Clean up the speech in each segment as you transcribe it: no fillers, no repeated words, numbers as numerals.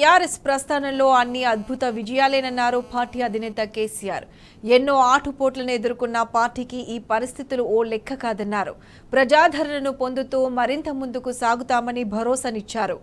BRS ప్రస్థానంలో అన్ని అద్భుత విజయాలేనన్నారు పార్టీ అధినేత కేసీఆర్. ఎన్నో ఆటుపోట్లను ఎదుర్కొన్న పార్టీకి ఈ పరిస్థితులు ఓ లెక్క కాదన్నారు. ప్రజాదరణను పొందుతూ మరింత ముందుకు సాగుతామని భరోసానిచ్చారు.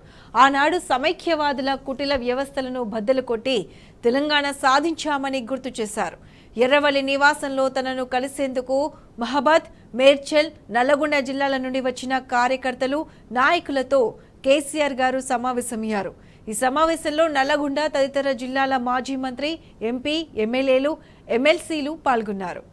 ఆనాడు సమైక్యవాదుల కుటిల వ్యవస్థలను బద్దలు కొట్టి తెలంగాణ సాధించామని గుర్తు చేశారు. ఎర్రవల్లి నివాసంలో తనను కలిసేందుకు మహబాద్, మేడ్చల్, నల్లగొండ జిల్లాల నుండి వచ్చిన కార్యకర్తలు, నాయకులతో కేసీఆర్ గారు సమావేశమయ్యారు. ఈ సమావేశంలో నల్లగొండ తదితర జిల్లాల మాజీ మంత్రి, ఎంపీ, ఎమ్మెల్యేలు, ఎమ్మెల్సీలు పాల్గొన్నారు.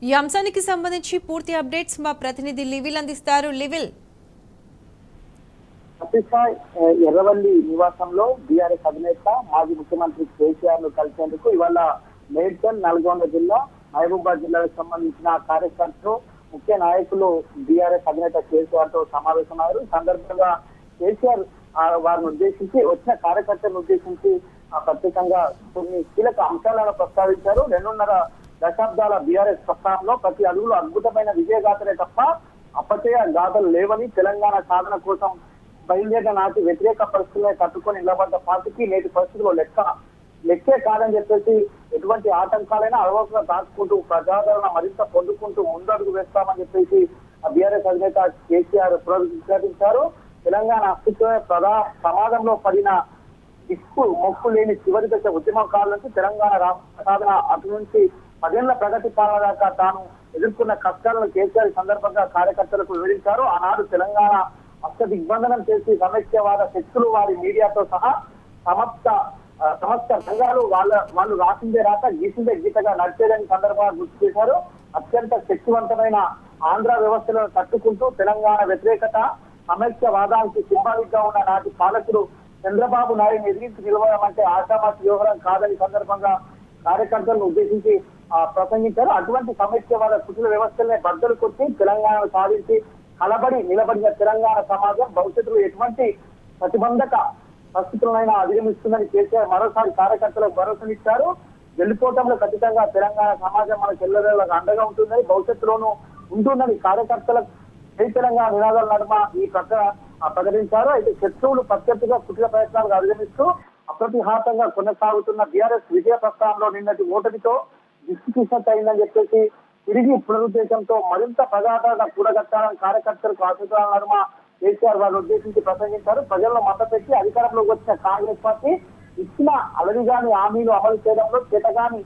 ఈ అంశానికి సంబంధించి పూర్తి అప్డేట్స్ మా ప్రతినిధి లివిల్ అందిస్తారు. లివిల్, ఎర్రవల్లి నివాసంలో బీఆర్ఎస్ అధినేత మాజీ ముఖ్యమంత్రి కేసీఆర్ ను కలిసేందుకు ఇవాళ మేడ్చల్, నల్గొండ జిల్లా, మహబూబాద్ జిల్లాకు సంబంధించిన కార్యకర్తలు, ముఖ్య నాయకులు బీఆర్ఎస్ అధినేత కేసీఆర్ తో సమావేశమయ్యారు. ఈ సందర్భంగా కేసీఆర్ వారిని ఉద్దేశించి, వచ్చిన కార్యకర్తలను ఉద్దేశించి ప్రత్యేకంగా కొన్ని కీలక అంశాలను ప్రస్తావించారు. 2.5 దశాబ్దాల బీఆర్ఎస్ ప్రస్థానంలో ప్రతి అడుగులో అద్భుతమైన విజయగాథలే తప్ప అపచయ గాథలు లేవని, తెలంగాణ సాధన కోసం బయలుదేరిన నాటి వ్యతిరేక పరిస్థితులే తట్టుకొని నిలబడ్డ పార్టీకి నేటి పరిస్థితుల్లో లెక్కే కాదని చెప్పేసి ఎటువంటి ఆటంకాలైనా అలవాటుగా దాచుకుంటూ ప్రజాదరణ మరింత పొందుకుంటూ ముందడుగు వేస్తామని చెప్పేసి బీఆర్ఎస్ అధినేత కేసీఆర్ పునరుద్ఘాటించారు. తెలంగాణ అస్తిత్వమే ప్రమాదంలో పడిన దిక్కు మొక్కు లేని చివరి దశ ఉద్యమకాల నుంచి తెలంగాణ రాష్ట్ర సాధన అటు నుంచి 10 ఏళ్ల ప్రగతి పాలన దాకా తాను ఎదుర్కొన్న కష్టాలను కేసీఆర్ సందర్భంగా కార్యకర్తలకు వివరించారు. ఆనాడు తెలంగాణ అష్ట దిగ్బంధనం చేసి సమైక్యవాద శక్తులు వారి మీడియాతో సహా సమస్త రంగాలు వాళ్ళు రాసిందే రాత, గీసిందే గీతగా నడిచేదని సందర్భంగా గుర్తు చేశారు. అత్యంత శక్తివంతమైన ఆంధ్ర వ్యవస్థలను తట్టుకుంటూ తెలంగాణ వ్యతిరేకత, సమైక్యవాదానికి సింబాలిక్ గా ఉన్న నాటి పాలకుడు చంద్రబాబు నాయుడు ఎదిరించి నిలవడం అంటే ఆషామాషి వ్యవహారం కాదని సందర్భంగా కార్యకర్తలను ఉద్దేశించి ప్రసంగించారు. అటువంటి సమైక్యవాద కుటుంబ వ్యవస్థలనే బద్దలు కొట్టి తెలంగాణను సాధించి కలబడి నిలబడిన తెలంగాణ సమాజం భవిష్యత్తులో ఎటువంటి ప్రతిబంధక పరిస్థితులైనా అధిగమిస్తుందని కేసీఆర్ మరోసారి కార్యకర్తలకు భరోసానిచ్చారు. వెళ్లిపోవటంలో ఖచ్చితంగా తెలంగాణ సమాజం మనకు ఎల్లవేళలకు అండగా ఉంటుందని, భవిష్యత్తులోనూ ఉంటుందని కార్యకర్తలకు తెలంగాణ నినాదాల నడుమ ఈ ప్రకటించారు. అయితే శత్రువులు ప్రత్యర్థిగా కుటిల ప్రయత్నాలకు అధిగమిస్తూ అప్రతిహాతంగా కొనసాగుతున్న బీఆర్ఎస్ విజయ ప్రస్థానంలో నిన్నటి ఓటమితో దిష్టికృష్ణత అయిందని చెప్పేసి తిరిగి పునరుద్దేశంతో మరింత ప్రజాదరణ కూడగట్టాలని కార్యకర్తలకు ఆశీర్వాదాల నడుమ కేసీఆర్ వారిని ఉద్దేశించి ప్రసంగించారు. ప్రజల్లో మద్దతు పెట్టి అధికారంలోకి వచ్చిన కాంగ్రెస్ పార్టీ ఇచ్చిన అలరిగాని హామీలు అమలు చేయడంలో చేతగాని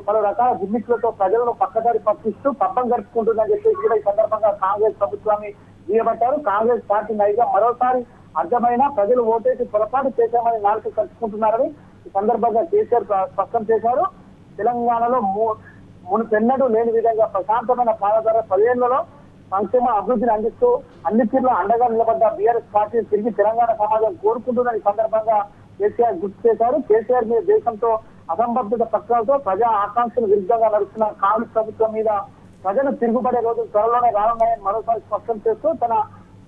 పలు రకాల గిమ్మిక్లతో ప్రజలను పక్కదారి పట్టిస్తూ పబ్బం గడుపుకుంటుందని చెప్పేసి కూడా ఈ సందర్భంగా కాంగ్రెస్ ప్రభుత్వాన్ని దుయ్యబట్టారు. కాంగ్రెస్ పార్టీ నైగా మరోసారి అర్థమైన ప్రజలు ఓటేసి పొరపాటు చేశామని నాలుగు కలుసుకుంటున్నారని ఈ సందర్భంగా కేసీఆర్ స్పష్టం చేశారు. తెలంగాణలో మునుపెన్నడూ లేని విధంగా ప్రశాంతమైన పాలధార 10 ఏళ్లలో సంక్షేమ అభివృద్ధిని అందిస్తూ అన్ని తీరులో అండగా నిలబడ్డ బీఆర్ఎస్ పార్టీని తిరిగి తెలంగాణ సమాజం కోరుకుంటుందని సందర్భంగా కేసీఆర్ గుర్తు చేశారు. కేసీఆర్ మీద దేశంతో అసంబద్ధత పక్షాలతో ప్రజా ఆకాంక్షలు విరుద్ధంగా నడుస్తున్న కాంగ్రెస్ ప్రభుత్వం మీద ప్రజలు తిరుగుబడే రోజులు త్వరలోనే రానున్నాయని మరోసారి స్పష్టం చేస్తూ తన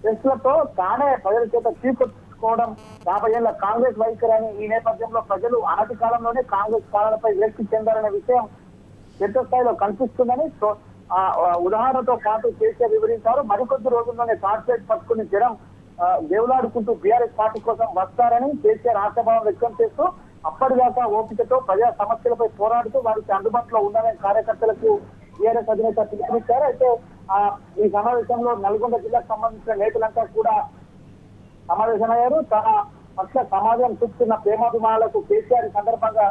టెస్టులతో తానే ప్రజల చేత తీసుకొచ్చుకోవడం 50 ఏళ్ల కాంగ్రెస్ వైఖరి అని, ఈ నేపథ్యంలో ప్రజలు అనతి కాలంలోనే కాంగ్రెస్ పాలనపై విరక్తి చెందారనే విషయం పెద్ద స్థాయిలో కనిపిస్తుందని ఉదాహరణతో పాటు కేసీఆర్ వివరించారు. మరికొద్ది రోజుల్లోనే కార్పొరేట్ పట్టుకుని జనం దేవులాడుకుంటూ బీఆర్ఎస్ పార్టీ కోసం వస్తారని కేసీఆర్ ఆశాభావం వ్యక్తం చేస్తూ అప్పటిదాకా ఓపికతో ప్రజా సమస్యలపై పోరాడుతూ వారికి అందుబాటులో ఉండాలని కార్యకర్తలకు బీఆర్ఎస్ అధినేత పిలుపునిచ్చారు. అయితే ఈ సమావేశంలో నల్గొండ జిల్లాకు సంబంధించిన నేతలంతా కూడా సమావేశమయ్యారు. తన పట్ల సమాజం చూపుతున్న ప్రేమాభిమానులకు కేసీఆర్ సందర్భంగా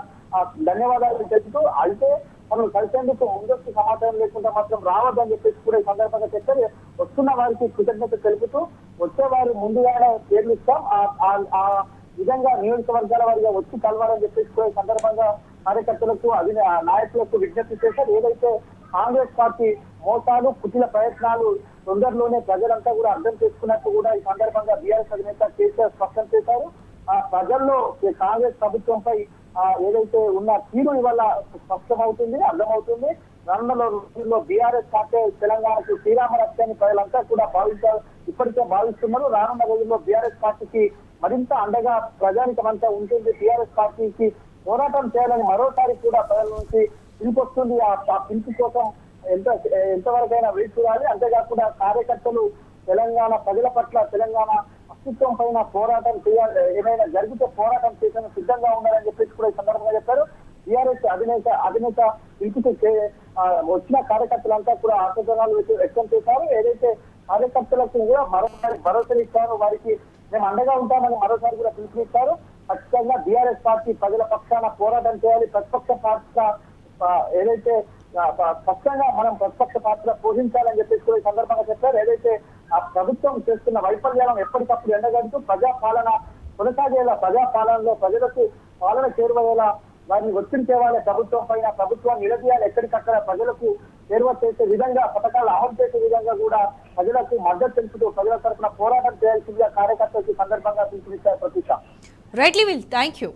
ధన్యవాదాలు తెలుపుతూ, అయితే తమను కలిసేందుకు ముందస్తు సమాచారం లేకుండా మాత్రం రావద్దని చెప్పేసి కూడా ఈ సందర్భంగా చెప్పారు. వస్తున్న వారికి కృతజ్ఞత తెలుపుతూ వచ్చేవారు ముందుగానే పేర్లు ఇస్తాం, ఆ విధంగా నియోజకవర్గాల వారిగా వచ్చి కలవాలని చెప్పేసి కూడా ఈ సందర్భంగా కార్యకర్తలకు నాయకులకు విజ్ఞప్తి చేశారు. ఏదైతే కాంగ్రెస్ పార్టీ మోసాలు కుటిల ప్రయత్నాలు తొందరలోనే ప్రజలంతా కూడా అర్థం చేసుకున్నట్టు కూడా ఈ సందర్భంగా బీఆర్ఎస్ అధినేత కేసీఆర్ స్పష్టం చేశారు. ఆ ప్రజల్లో ఈ కాంగ్రెస్ ప్రభుత్వంపై ఏదైతే ఉన్న తీరు ఇవాళ స్పష్టమవుతుంది, అర్థమవుతుంది. రానున్న రోజుల్లో బీఆర్ఎస్ పార్టీ తెలంగాణకు శ్రీరామ రక్షని ప్రజలంతా కూడా భావించారు, ఇప్పటికే భావిస్తున్నారు. రానున్న రోజుల్లో బీఆర్ఎస్ పార్టీకి మరింత అండగా ప్రజానికమంతా ఉంటుంది. టీఆర్ఎస్ పార్టీకి పోరాటం చేయాలని మరోసారి కూడా ప్రజల నుంచి పిలుపొస్తుంది. ఆ పిలుపు కోసం ఎంతవరకైనా వేచి చూడాలి. అంతేకాకుండా కార్యకర్తలు తెలంగాణ ప్రజల పట్ల, తెలంగాణ అస్తిత్వం పైన పోరాటం చేయాలి, ఏమైనా జరిగితే పోరాటం చేసిన సిద్ధంగా ఉండాలని చెప్పేసి కూడా ఈ సందర్భంగా చెప్పారు. టీఆర్ఎస్ అధినేత పిలుపుకి వచ్చిన కార్యకర్తలంతా కూడా ఆశీర్వాదాలు వ్యక్తం చేశారు. ఏదైతే కార్యకర్తలకు కూడా మరోసారి భరోసా ఇచ్చారో వారికి మేము అండగా ఉంటామని మరోసారి కూడా పిలుపునిచ్చారు. ఖచ్చితంగా బీఆర్ఎస్ పార్టీ ప్రజల పక్షాన పోరాటం చేయాలి. ప్రతిపక్ష పార్టీగా ఏదైతే స్పష్టంగా మనం ప్రతిపక్ష పాత్ర పోషించాలని చెప్పేసి కూడా ఈ సందర్భంగా చెప్పారు. ఏదైతే ఆ ప్రభుత్వం చేస్తున్న వైఫల్యాలను ఎప్పటికప్పుడు ఎండగడుతూ ప్రజాపాలన కొనసాగేలా, ప్రజాపాలనలో ప్రజలకు పాలన చేరువయ్యేలా వారిని ఒత్తిడి తేవాలి. ప్రభుత్వం పైన ప్రభుత్వాన్ని నిలదీయాలి. ఎక్కడికక్కడ ప్రజలకు చేరువ చేసే విధంగా, పథకాలు అమలు చేసే విధంగా కూడా ప్రజలకు మద్దతు తెలుపుతూ ప్రజల తరఫున పోరాటం చేయాల్సిందిగా కార్యకర్తలకు సందర్భంగా పిలుపునిచ్చారు. Pratiksha. Rightly will, thank you.